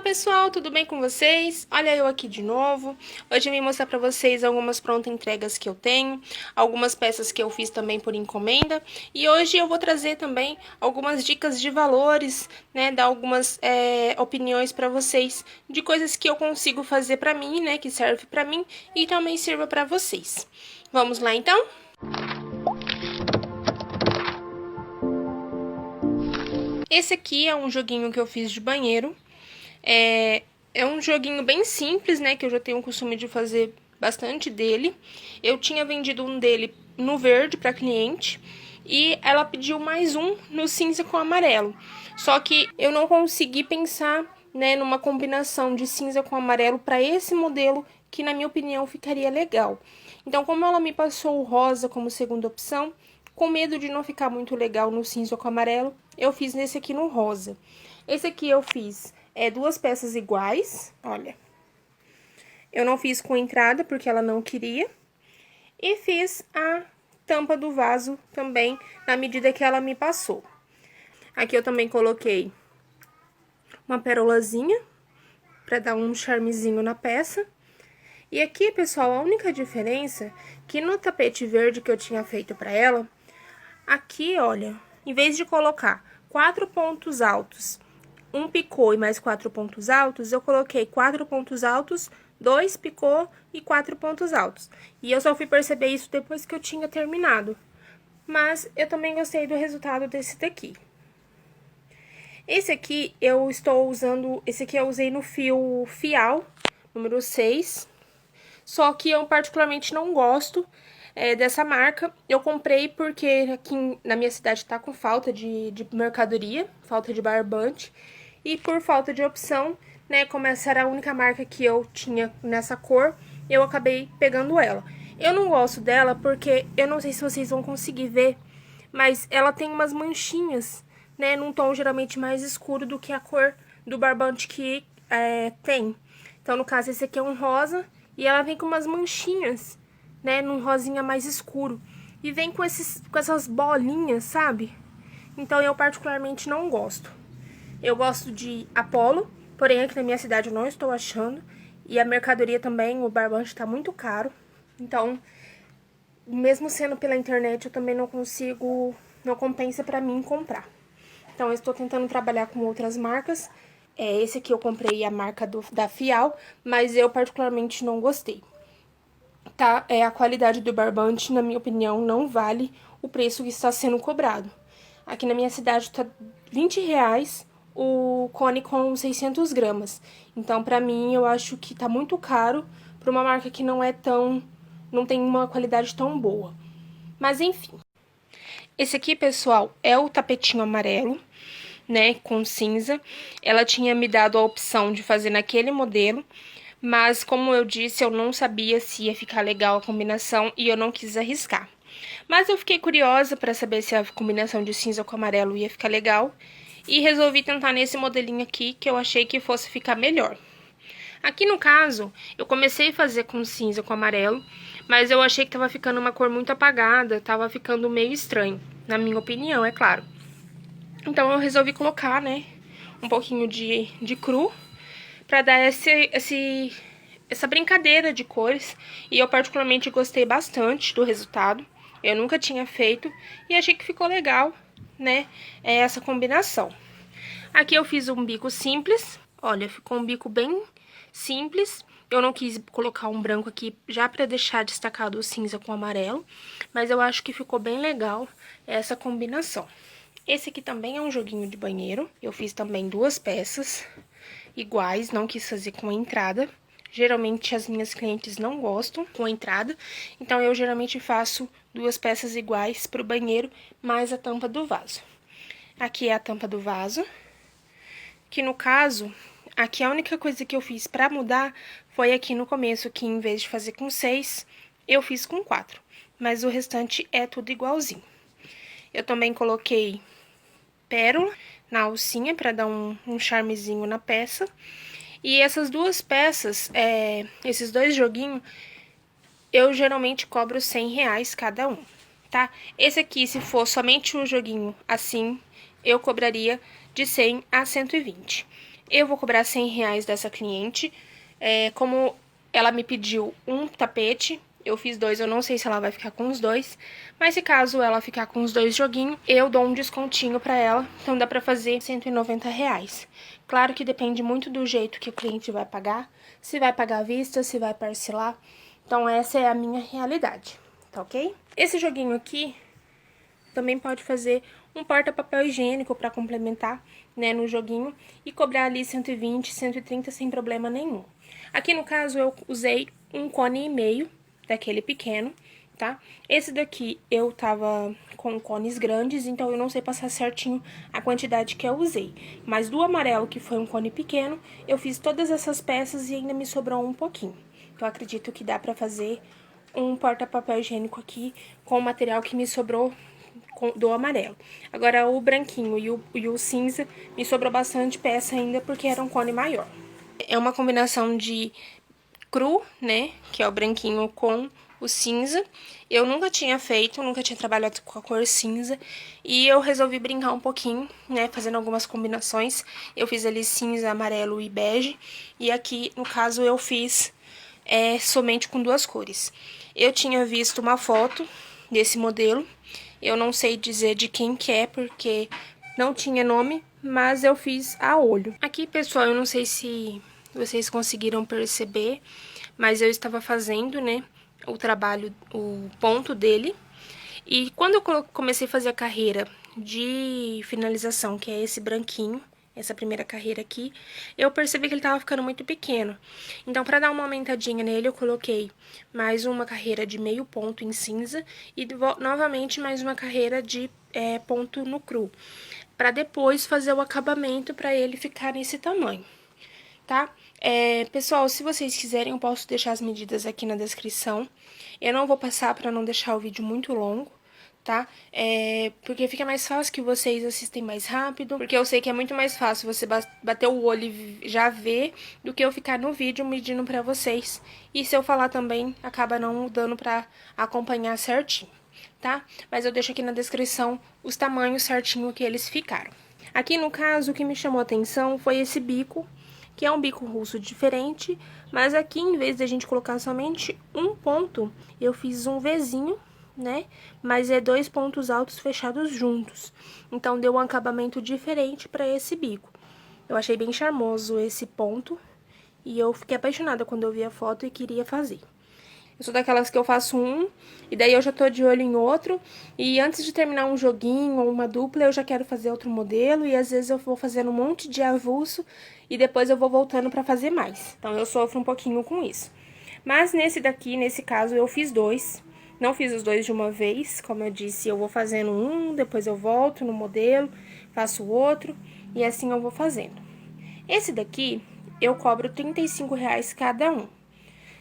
Pessoal, tudo bem com vocês? Olha eu aqui de novo. Hoje eu vim mostrar pra vocês algumas prontas entregas que eu tenho, algumas peças que eu fiz também por encomenda, e hoje eu vou trazer também algumas dicas de valores, né, dar algumas opiniões pra vocês de coisas que eu consigo fazer pra mim, né, que serve pra mim e também sirva pra vocês. Vamos lá então? Esse aqui é um joguinho que eu fiz de banheiro. É um joguinho bem simples, né, que eu já tenho o costume de fazer bastante dele. Eu tinha vendido um dele no verde para cliente e ela pediu mais um no cinza com amarelo. Só que eu não consegui pensar, né, numa combinação de cinza com amarelo para esse modelo que, na minha opinião, ficaria legal. Então, como ela me passou o rosa como segunda opção, com medo de não ficar muito legal no cinza com amarelo, eu fiz nesse aqui no rosa. Esse aqui eu fiz duas peças iguais, olha. Eu não fiz com entrada, porque ela não queria. E fiz a tampa do vaso também, na medida que ela me passou. Aqui eu também coloquei uma perolazinha, pra dar um charmezinho na peça. E aqui, pessoal, a única diferença, que no tapete verde que eu tinha feito pra ela, aqui, olha, em vez de colocar 4 pontos altos, um picô e mais 4 pontos altos, eu coloquei 4 pontos altos, 2 picô e 4 pontos altos. E eu só fui perceber isso depois que eu tinha terminado. Mas eu também gostei do resultado desse daqui. Esse aqui eu estou usando, esse aqui eu usei no fio Fial, número 6. Só que eu particularmente não gosto dessa marca. Eu comprei porque aqui na minha cidade tá com falta de mercadoria, falta de barbante. E por falta de opção, né, como essa era a única marca que eu tinha nessa cor, eu acabei pegando ela. Eu não gosto dela porque, eu não sei se vocês vão conseguir ver, mas ela tem umas manchinhas, né, num tom geralmente mais escuro do que a cor do barbante que tem. Então, no caso, esse aqui é um rosa e ela vem com umas manchinhas, né, num rosinha mais escuro. E vem com essas bolinhas, sabe? Então, eu particularmente não gosto. Eu gosto de Apollo, porém aqui na minha cidade eu não estou achando. E a mercadoria também, o barbante tá muito caro. Então, mesmo sendo pela internet, eu também não consigo, não compensa pra mim comprar. Então, eu estou tentando trabalhar com outras marcas. Esse aqui eu comprei a marca da Fial, mas eu particularmente não gostei. Tá? A qualidade do barbante, na minha opinião, não vale o preço que está sendo cobrado. Aqui na minha cidade tá R$20 o cone com 600 gramas. Então, pra mim, eu acho que tá muito caro pra uma marca que não tem uma qualidade tão boa. Mas, enfim. Esse aqui, pessoal, é o tapetinho amarelo, né, com cinza. Ela tinha me dado a opção de fazer naquele modelo, mas, como eu disse, eu não sabia se ia ficar legal a combinação e eu não quis arriscar. Mas eu fiquei curiosa pra saber se a combinação de cinza com amarelo ia ficar legal e resolvi tentar nesse modelinho aqui, que eu achei que fosse ficar melhor. Aqui no caso, eu comecei a fazer com cinza com amarelo, mas eu achei que tava ficando uma cor muito apagada, tava ficando meio estranho, na minha opinião, é claro. Então eu resolvi colocar, né, um pouquinho de cru, pra dar essa brincadeira de cores, e eu particularmente gostei bastante do resultado. Eu nunca tinha feito e achei que ficou legal, né, essa combinação. Aqui eu fiz um bico simples, olha, ficou um bico bem simples. Eu não quis colocar um branco aqui já pra deixar destacado o cinza com o amarelo, mas eu acho que ficou bem legal essa combinação. Esse aqui também é um joguinho de banheiro, eu fiz também duas peças iguais, não quis fazer com a entrada. Geralmente as minhas clientes não gostam com a entrada, então eu geralmente faço duas peças iguais pro banheiro, mais a tampa do vaso. Aqui é a tampa do vaso, que no caso, aqui a única coisa que eu fiz pra mudar foi aqui no começo, que em vez de fazer com 6, eu fiz com 4, mas o restante é tudo igualzinho. Eu também coloquei pérola na alcinha pra dar um charmezinho na peça. E essas duas peças, esses dois joguinhos, eu geralmente cobro R$100 cada um, tá? Esse aqui, se for somente um joguinho assim, eu cobraria de 100 a 120. Eu vou cobrar R$100 dessa cliente. Como ela me pediu um tapete, eu fiz 2, eu não sei se ela vai ficar com os 2, mas se caso ela ficar com os 2 joguinhos, eu dou um descontinho pra ela, então dá pra fazer R$190. Claro que depende muito do jeito que o cliente vai pagar, se vai pagar à vista, se vai parcelar, então essa é a minha realidade, tá ok? Esse joguinho aqui também pode fazer um porta-papel higiênico pra complementar, né, no joguinho, e cobrar ali 120, 130 sem problema nenhum. Aqui no caso eu usei um cone e meio, daquele pequeno, tá? Esse daqui eu tava com cones grandes, então eu não sei passar certinho a quantidade que eu usei. Mas do amarelo, que foi um cone pequeno, eu fiz todas essas peças e ainda me sobrou um pouquinho. Então, eu acredito que dá pra fazer um porta-papel higiênico aqui com o material que me sobrou do amarelo. Agora, o branquinho e o cinza, me sobrou bastante peça ainda, porque era um cone maior. É uma combinação de cru, né, que é o branquinho com o cinza. Eu nunca tinha feito, nunca tinha trabalhado com a cor cinza, e eu resolvi brincar um pouquinho, né, fazendo algumas combinações. Eu fiz ali cinza, amarelo e bege, e aqui, no caso, eu fiz somente com 2 cores. Eu tinha visto uma foto desse modelo, eu não sei dizer de quem que é, porque não tinha nome, mas eu fiz a olho. Aqui, pessoal, eu não sei se vocês conseguiram perceber, mas eu estava fazendo, né, o trabalho, o ponto dele. E quando eu comecei a fazer a carreira de finalização, que é esse branquinho, essa primeira carreira aqui, eu percebi que ele tava ficando muito pequeno. Então, para dar uma aumentadinha nele, eu coloquei mais uma carreira de meio ponto em cinza e novamente mais uma carreira de ponto no cru, para depois fazer o acabamento para ele ficar nesse tamanho, tá? Pessoal, se vocês quiserem, eu posso deixar as medidas aqui na descrição. Eu não vou passar para não deixar o vídeo muito longo, tá? Porque fica mais fácil que vocês assistem mais rápido, porque eu sei que é muito mais fácil você bater o olho e já ver do que eu ficar no vídeo medindo pra vocês. E se eu falar também, acaba não dando pra acompanhar certinho, tá? Mas eu deixo aqui na descrição os tamanhos certinho que eles ficaram. Aqui no caso, o que me chamou a atenção foi esse bico, que é um bico russo diferente, mas aqui, em vez de a gente colocar somente um ponto, eu fiz um Vzinho, né? Mas 2 pontos altos fechados juntos. Então, deu um acabamento diferente para esse bico. Eu achei bem charmoso esse ponto, e eu fiquei apaixonada quando eu vi a foto e queria fazer. Eu sou daquelas que eu faço um, e daí eu já tô de olho em outro, e antes de terminar um joguinho ou uma dupla, eu já quero fazer outro modelo, e às vezes eu vou fazendo um monte de avulso, e depois eu vou voltando pra fazer mais. Então, eu sofro um pouquinho com isso. Mas nesse daqui, nesse caso, eu fiz 2, não fiz os 2 de uma vez, como eu disse, eu vou fazendo um, depois eu volto no modelo, faço o outro, e assim eu vou fazendo. Esse daqui, eu cobro R$35 cada um.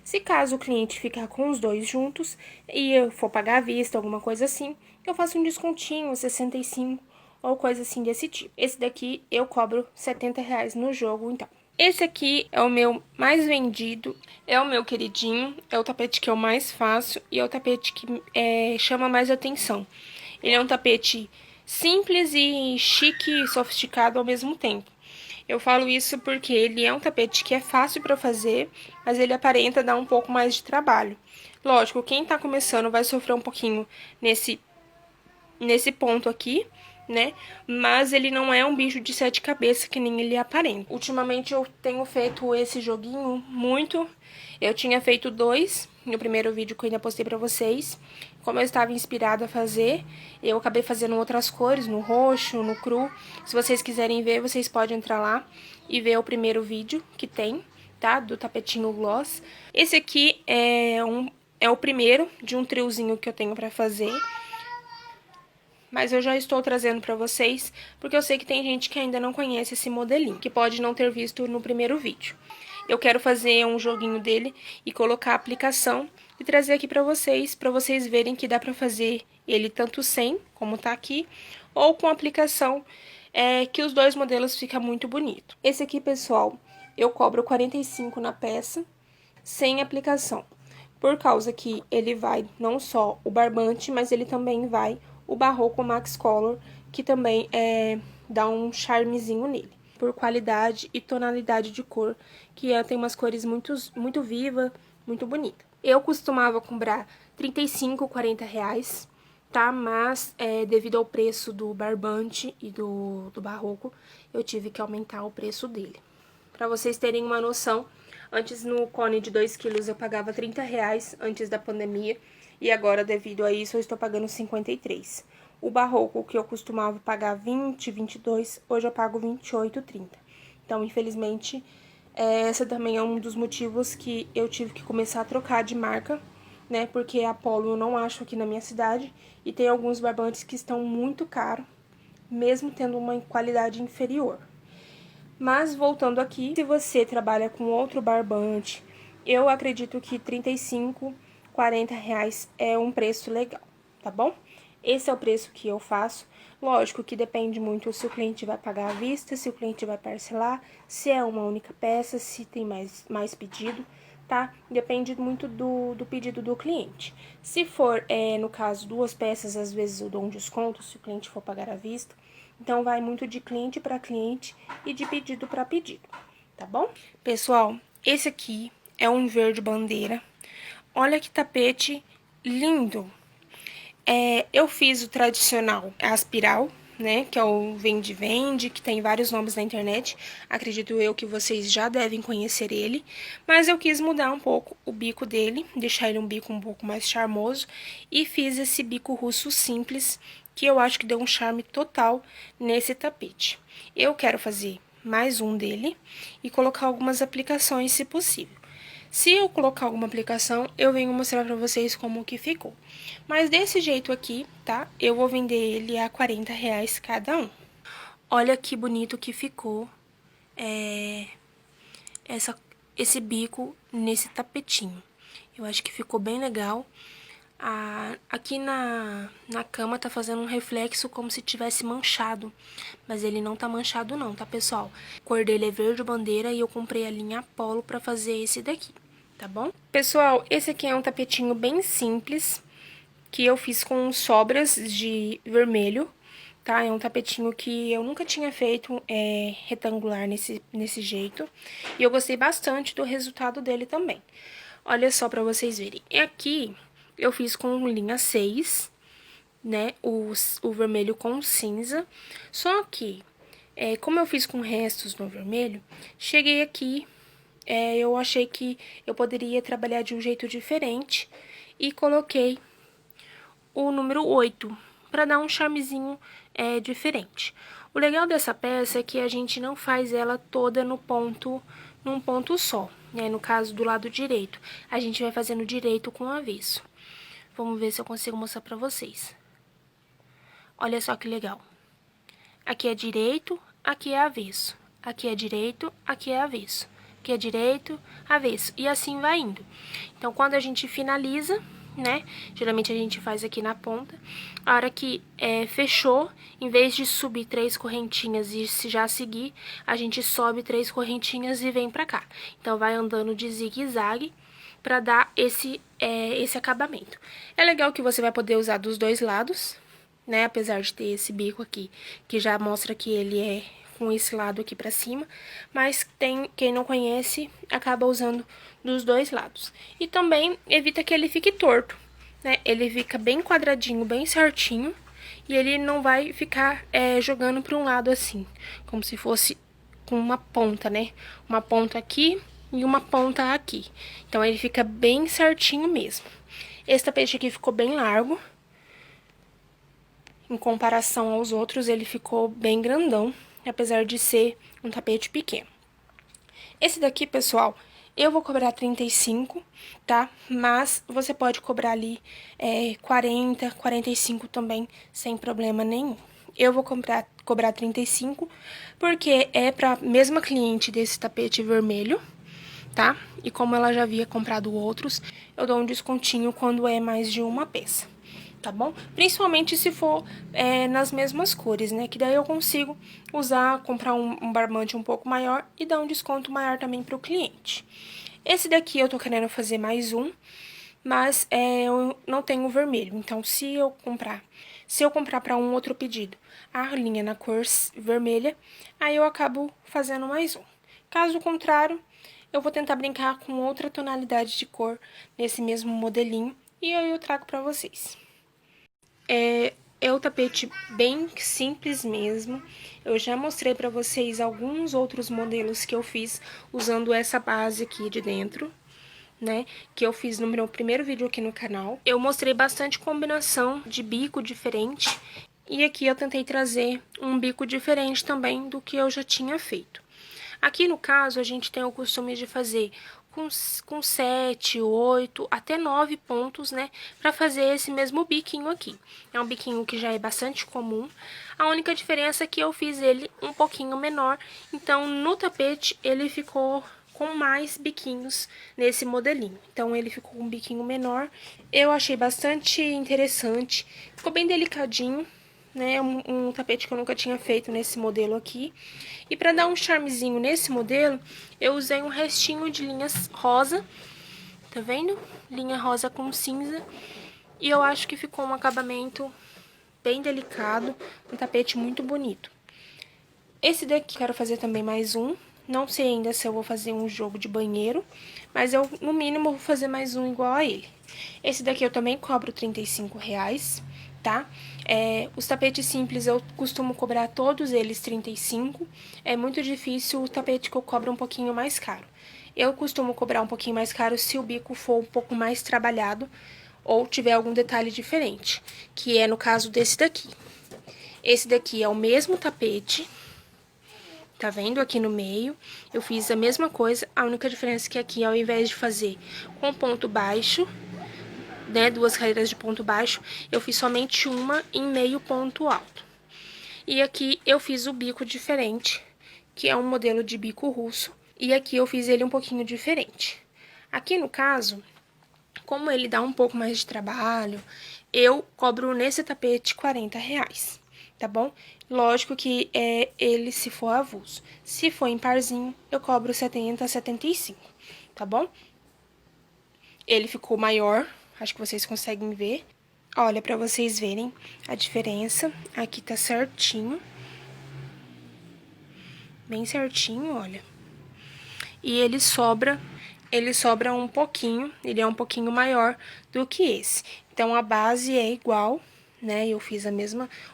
Se caso o cliente ficar com os 2 juntos e eu for pagar à vista, alguma coisa assim, eu faço um descontinho, 65 ou coisa assim desse tipo. Esse daqui eu cobro R$70 no jogo, então. Esse aqui é o meu mais vendido, é o meu queridinho, é o tapete que eu mais faço e é o tapete que chama mais atenção. Ele é um tapete simples e chique e sofisticado ao mesmo tempo. Eu falo isso porque ele é um tapete que é fácil para fazer, mas ele aparenta dar um pouco mais de trabalho. Lógico, quem tá começando vai sofrer um pouquinho nesse ponto aqui, né? Mas ele não é um bicho de 7 cabeças que nem ele aparenta. Ultimamente eu tenho feito esse joguinho muito. Eu tinha feito 2 no primeiro vídeo que eu ainda postei pra vocês. Como eu estava inspirada a fazer, eu acabei fazendo outras cores, no roxo, no cru. Se vocês quiserem ver, vocês podem entrar lá e ver o primeiro vídeo que tem, tá? Do tapetinho gloss. Esse aqui é o primeiro de um triozinho que eu tenho pra fazer. Mas eu já estou trazendo pra vocês, porque eu sei que tem gente que ainda não conhece esse modelinho, que pode não ter visto no primeiro vídeo. Eu quero fazer um joguinho dele e colocar a aplicação e trazer aqui pra vocês verem que dá pra fazer ele tanto sem, como tá aqui, ou com aplicação, que os 2 modelos ficam muito bonito. Esse aqui, pessoal, eu cobro 45 na peça, sem aplicação, por causa que ele vai não só o barbante, mas ele também vai o Barroco Max Color, que também dá um charmezinho nele. por qualidade e tonalidade de cor, que tem umas cores muito vivas, muito bonita. Eu costumava comprar R$35, R$40, tá? Mas, devido ao preço do barbante e do barroco, eu tive que aumentar o preço dele. Pra vocês terem uma noção, antes no cone de 2 quilos eu pagava R$30 antes da pandemia, e agora, devido a isso, eu estou pagando 53. O barroco, que eu costumava pagar 20, 22, hoje eu pago 28, 30. Então, infelizmente, essa também é um dos motivos que eu tive que começar a trocar de marca, né? Porque a Polo eu não acho aqui na minha cidade, e tem alguns barbantes que estão muito caros, mesmo tendo uma qualidade inferior. Mas, voltando aqui, se você trabalha com outro barbante, eu acredito que R$35, R$40 é um preço legal, tá bom? Esse é o preço que eu faço. Lógico que depende muito se o cliente vai pagar à vista, se o cliente vai parcelar, se é uma única peça, se tem mais pedido, tá? Depende muito do pedido do cliente. Se for, no caso, 2 peças, às vezes eu dou um desconto se o cliente for pagar à vista. Então, vai muito de cliente para cliente e de pedido para pedido, tá bom? Pessoal, esse aqui é um verde bandeira. Olha que tapete lindo! Eu fiz o tradicional aspiral, né? Que é o vende-vende, que tem vários nomes na internet. Acredito eu que vocês já devem conhecer ele. Mas eu quis mudar um pouco o bico dele, deixar ele um bico um pouco mais charmoso. E fiz esse bico russo simples, que eu acho que deu um charme total nesse tapete. Eu quero fazer mais um dele e colocar algumas aplicações, se possível. Se eu colocar alguma aplicação, eu venho mostrar pra vocês como que ficou. Mas desse jeito aqui, tá? Eu vou vender ele a R$40 cada um. Olha que bonito que ficou esse bico nesse tapetinho. Eu acho que ficou bem legal. Aqui na cama tá fazendo um reflexo como se tivesse manchado, mas ele não tá manchado não, tá, pessoal? A cor dele é verde bandeira e eu comprei a linha Apollo pra fazer esse daqui, tá bom? Pessoal, esse aqui é um tapetinho bem simples, que eu fiz com sobras de vermelho, tá? É um tapetinho que eu nunca tinha feito retangular nesse jeito, e eu gostei bastante do resultado dele também. Olha só pra vocês verem. E aqui eu fiz com linha 6, né, o vermelho com cinza, só que, como eu fiz com restos no vermelho, cheguei aqui, eu achei que eu poderia trabalhar de um jeito diferente, e coloquei o número 8, para dar um charmezinho diferente. O legal dessa peça é que a gente não faz ela toda num ponto só, né, no caso do lado direito, a gente vai fazendo direito com o avesso. Vamos ver se eu consigo mostrar pra vocês. Olha só que legal. Aqui é direito, aqui é avesso. Aqui é direito, aqui é avesso. Aqui é direito, avesso. E assim vai indo. Então, quando a gente finaliza, né? Geralmente a gente faz aqui na ponta. A hora que fechou, em vez de subir 3 correntinhas e já seguir, a gente sobe 3 correntinhas e vem pra cá. Então, vai andando de zigue-zague para dar esse acabamento. É legal que você vai poder usar dos dois lados, né? Apesar de ter esse bico aqui, que já mostra que ele é com esse lado aqui pra cima, mas quem não conhece, acaba usando dos dois lados. E também evita que ele fique torto, né? Ele fica bem quadradinho, bem certinho, e ele não vai ficar jogando para um lado assim, como se fosse com uma ponta, né? Uma ponta aqui e uma ponta aqui. Então, ele fica bem certinho mesmo. Esse tapete aqui ficou bem largo. Em comparação aos outros, ele ficou bem grandão, apesar de ser um tapete pequeno. Esse daqui, pessoal, eu vou cobrar 35, tá? Mas você pode cobrar ali 40, 45 também, sem problema nenhum. Eu vou cobrar 35, porque é pra mesma cliente desse tapete vermelho, tá? E como ela já havia comprado outros, eu dou um descontinho quando é mais de uma peça, tá bom? Principalmente se for nas mesmas cores, né? Que daí eu consigo comprar um barbante um pouco maior e dar um desconto maior também pro cliente. Esse daqui eu tô querendo fazer mais um, mas eu não tenho vermelho. Então, se Se eu comprar para um outro pedido a linha na cor vermelha, aí eu acabo fazendo mais um. Caso contrário, eu vou tentar brincar com outra tonalidade de cor nesse mesmo modelinho e aí eu trago para vocês. É o tapete bem simples mesmo. Eu já mostrei para vocês alguns outros modelos que eu fiz usando essa base aqui de dentro, né? Que eu fiz no meu primeiro vídeo aqui no canal. Eu mostrei bastante combinação de bico diferente. E aqui eu tentei trazer um bico diferente também do que eu já tinha feito. Aqui no caso, a gente tem o costume de fazer com 7, 8, até 9 pontos, né? Pra fazer esse mesmo biquinho aqui. É um biquinho que já é bastante comum. A única diferença é que eu fiz ele um pouquinho menor. Então, no tapete, ele ficou com mais biquinhos nesse modelinho. Então, ele ficou com um biquinho menor. Eu achei bastante interessante. Ficou bem delicadinho, né? Um tapete que eu nunca tinha feito nesse modelo aqui. E para dar um charmezinho nesse modelo, eu usei um restinho de linhas rosa, tá vendo? Linha rosa com cinza. E eu acho que ficou um acabamento bem delicado, um tapete muito bonito. Esse daqui eu quero fazer também mais um. Não sei ainda se eu vou fazer um jogo de banheiro, mas eu, no mínimo, vou fazer mais um igual a ele. Esse daqui eu também cobro R$35, tá? Os tapetes simples eu costumo cobrar todos eles R$35. É muito difícil o tapete que eu cobro um pouquinho mais caro. Eu costumo cobrar um pouquinho mais caro se o bico for um pouco mais trabalhado ou tiver algum detalhe diferente, que é no caso desse daqui. Esse daqui é o mesmo tapete. Tá vendo? Aqui no meio, eu fiz a mesma coisa, a única diferença é que aqui, ao invés de fazer com ponto baixo, né, 2 carreiras de ponto baixo, eu fiz somente uma em meio ponto alto. E aqui eu fiz o bico diferente, que é um modelo de bico russo, e aqui eu fiz ele um pouquinho diferente. Aqui no caso, como ele dá um pouco mais de trabalho, eu cobro nesse tapete R$40. Tá bom? Lógico que ele se for avulso. Se for em parzinho, eu cobro 70 a 75, tá bom? Ele ficou maior, acho que vocês conseguem ver. Olha, pra vocês verem a diferença, aqui tá certinho. Bem certinho, olha. E ele sobra um pouquinho, ele é um pouquinho maior do que esse. Então, a base é igual, né? Eu fiz o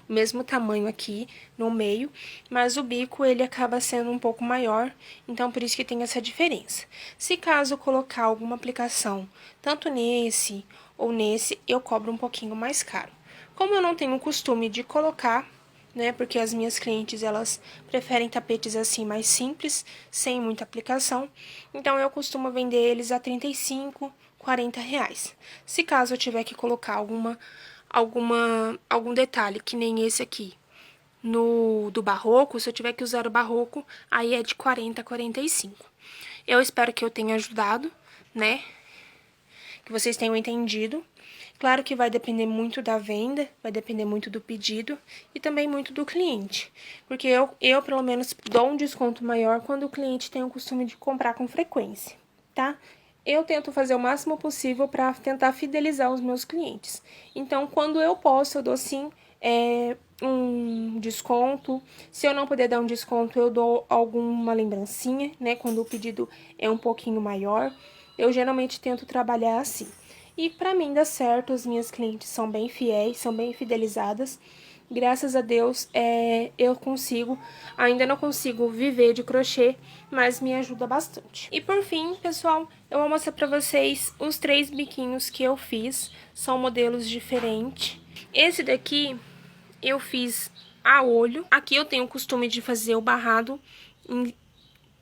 mesmo tamanho aqui no meio, mas o bico ele acaba sendo um pouco maior, então por isso que tem essa diferença. Se caso eu colocar alguma aplicação, tanto nesse ou nesse, eu cobro um pouquinho mais caro. Como eu não tenho o costume de colocar, né, porque as minhas clientes, elas preferem tapetes assim mais simples, sem muita aplicação, então eu costumo vender eles a R$35, R$40. Se caso eu tiver que colocar algum detalhe, que nem esse aqui, do barroco, se eu tiver que usar o barroco, aí é de 40 a 45. Eu espero que eu tenha ajudado, né? Que vocês tenham entendido. Claro que vai depender muito da venda, vai depender muito do pedido e também muito do cliente. Porque eu pelo menos, dou um desconto maior quando o cliente tem o costume de comprar com frequência, tá? Eu tento fazer o máximo possível para tentar fidelizar os meus clientes. Então, quando eu posso, eu dou sim um desconto. Se eu não puder dar um desconto, eu dou alguma lembrancinha, né? Quando o pedido é um pouquinho maior. Eu geralmente tento trabalhar assim. E pra mim dá certo, as minhas clientes são bem fiéis, são bem fidelizadas. Graças a Deus, eu consigo, ainda não consigo viver de crochê, mas me ajuda bastante. E por fim, pessoal, eu vou mostrar pra vocês os 3 biquinhos que eu fiz, são modelos diferentes. Esse daqui eu fiz a olho, aqui eu tenho o costume de fazer o barrado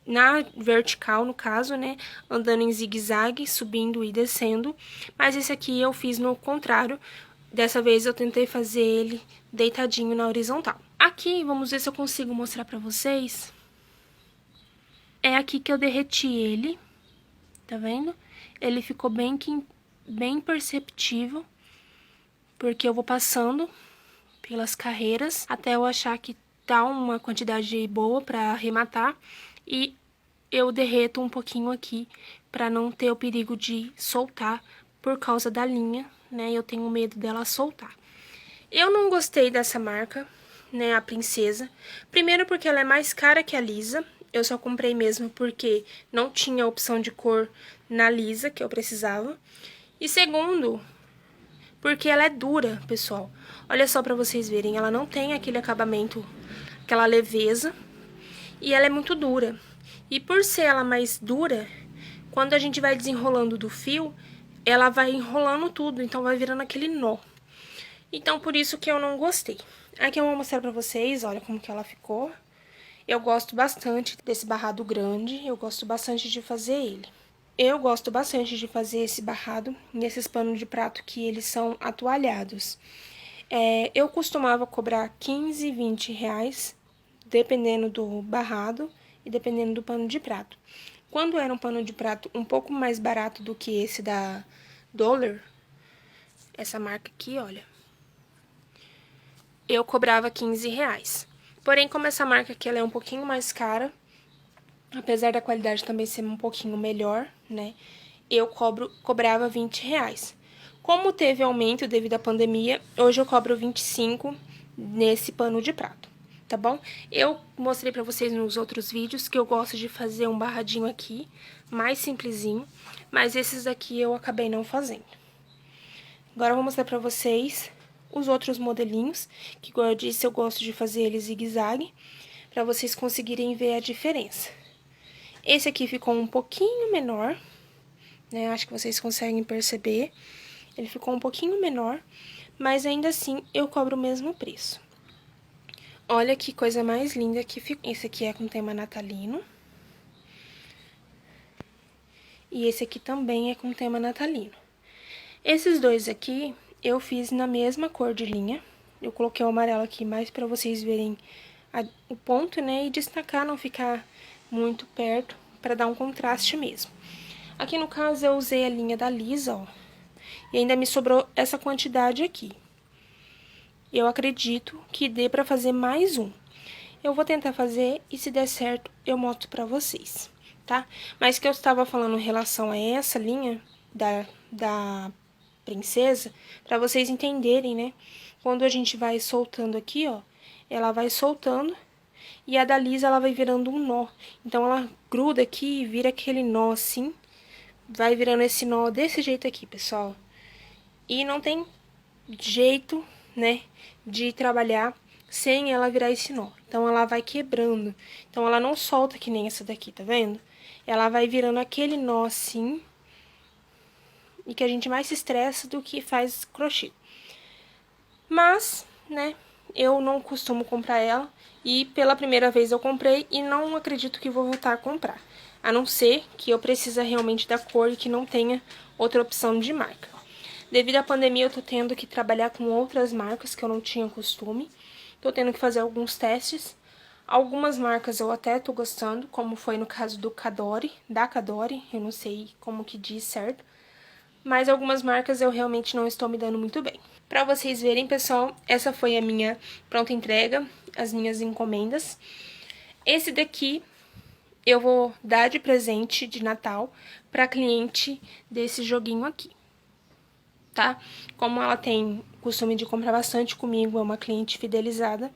na vertical, no caso, né, andando em zigue-zague, subindo e descendo, mas esse aqui eu fiz no contrário. Dessa vez eu tentei fazer ele deitadinho na horizontal. Aqui, vamos ver se eu consigo mostrar pra vocês. É aqui que eu derreti ele, tá vendo? Ele ficou bem perceptível, porque eu vou passando pelas carreiras até eu achar que tá uma quantidade boa pra arrematar e eu derreto um pouquinho aqui pra não ter o perigo de soltar por causa da linha, né? Eu tenho medo dela soltar. Eu não gostei dessa marca, né, a Princesa. Primeiro porque ela é mais cara que a Lisa. Eu só comprei mesmo porque não tinha opção de cor na Lisa que eu precisava. E segundo, porque ela é dura, pessoal. Olha só pra vocês verem, ela não tem aquele acabamento, aquela leveza. E ela é muito dura. E por ser ela mais dura, quando a gente vai desenrolando do fio, ela vai enrolando tudo, então vai virando aquele nó. Então, por isso que eu não gostei. Aqui eu vou mostrar pra vocês, olha como que ela ficou. Eu gosto bastante desse barrado grande, eu gosto bastante de fazer ele. Eu gosto bastante de fazer esse barrado nesses panos de prato que eles são atoalhados. Eu costumava cobrar 15, 20 reais, dependendo do barrado e dependendo do pano de prato. Quando era um pano de prato um pouco mais barato do que esse da Dollar, essa marca aqui, olha, eu cobrava 15 reais. Porém, como essa marca aqui ela é um pouquinho mais cara, apesar da qualidade também ser um pouquinho melhor, né, eu cobrava 20 reais. Como teve aumento devido à pandemia, hoje eu cobro 25 nesse pano de prato, tá bom? Eu mostrei pra vocês nos outros vídeos que eu gosto de fazer um barradinho aqui, mais simplesinho, mas esses daqui eu acabei não fazendo. Agora eu vou mostrar pra vocês os outros modelinhos, que, como eu disse, eu gosto de fazer eles zigue-zague, pra vocês conseguirem ver a diferença. Esse aqui ficou um pouquinho menor, né? Acho que vocês conseguem perceber. Ele ficou um pouquinho menor, mas ainda assim eu cobro o mesmo preço. Olha que coisa mais linda que ficou. Esse aqui é com tema natalino. E esse aqui também é com tema natalino. Esses dois aqui eu fiz na mesma cor de linha. Eu coloquei o amarelo aqui mais pra vocês verem o ponto, né? E destacar, não ficar muito perto, pra dar um contraste mesmo. Aqui no caso eu usei a linha da Lisa, ó. E ainda me sobrou essa quantidade aqui. Eu acredito que dê pra fazer mais um. Eu vou tentar fazer e se der certo eu mostro pra vocês, tá? Mas que eu estava falando em relação a essa linha da Princesa, pra vocês entenderem, né? Quando a gente vai soltando aqui, ó, ela vai soltando e a da Lisa ela vai virando um nó. Então ela gruda aqui e vira aquele nó assim, vai virando esse nó desse jeito aqui, pessoal. E não tem jeito, né, de trabalhar sem ela virar esse nó. Então, ela vai quebrando. Então, ela não solta que nem essa daqui, tá vendo? Ela vai virando aquele nó assim. E que a gente mais se estressa do que faz crochê. Mas, né, eu não costumo comprar ela. E pela primeira vez eu comprei e não acredito que vou voltar a comprar. A não ser que eu precise realmente da cor e que não tenha outra opção de marca. Devido à pandemia, eu tô tendo que trabalhar com outras marcas que eu não tinha costume. Tô tendo que fazer alguns testes. Algumas marcas eu até tô gostando, como foi no caso do Cadore, da Cadore, eu não sei como que diz certo. Mas algumas marcas eu realmente não estou me dando muito bem. Pra vocês verem, pessoal, essa foi a minha pronta entrega, as minhas encomendas. Esse daqui eu vou dar de presente de Natal pra cliente desse joguinho aqui. Tá? Como ela tem costume de comprar bastante comigo, é uma cliente fidelizada,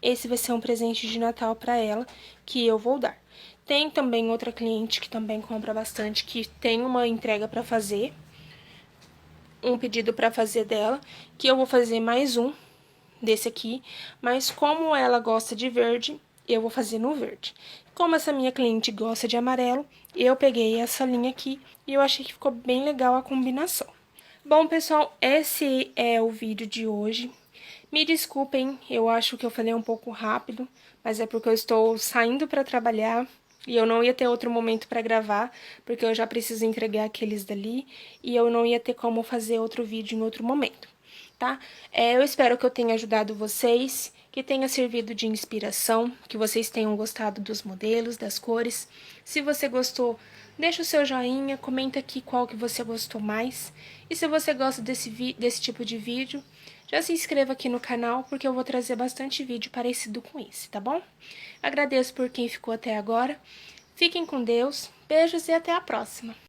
esse vai ser um presente de Natal para ela que eu vou dar. Tem também outra cliente que também compra bastante, que tem uma entrega para fazer, um pedido para fazer dela, que eu vou fazer mais um desse aqui, mas como ela gosta de verde, eu vou fazer no verde. Como essa minha cliente gosta de amarelo, eu peguei essa linha aqui e eu achei que ficou bem legal a combinação. Bom, pessoal, esse é o vídeo de hoje. Me desculpem, eu acho que eu falei um pouco rápido, mas é porque eu estou saindo para trabalhar e eu não ia ter outro momento para gravar, porque eu já preciso entregar aqueles dali e eu não ia ter como fazer outro vídeo em outro momento, tá? Eu espero que eu tenha ajudado vocês, que tenha servido de inspiração, que vocês tenham gostado dos modelos, das cores. Se você gostou, deixa o seu joinha, comenta aqui qual que você gostou mais. E se você gosta desse tipo de vídeo, já se inscreva aqui no canal, porque eu vou trazer bastante vídeo parecido com esse, tá bom? Agradeço por quem ficou até agora. Fiquem com Deus, beijos e até a próxima!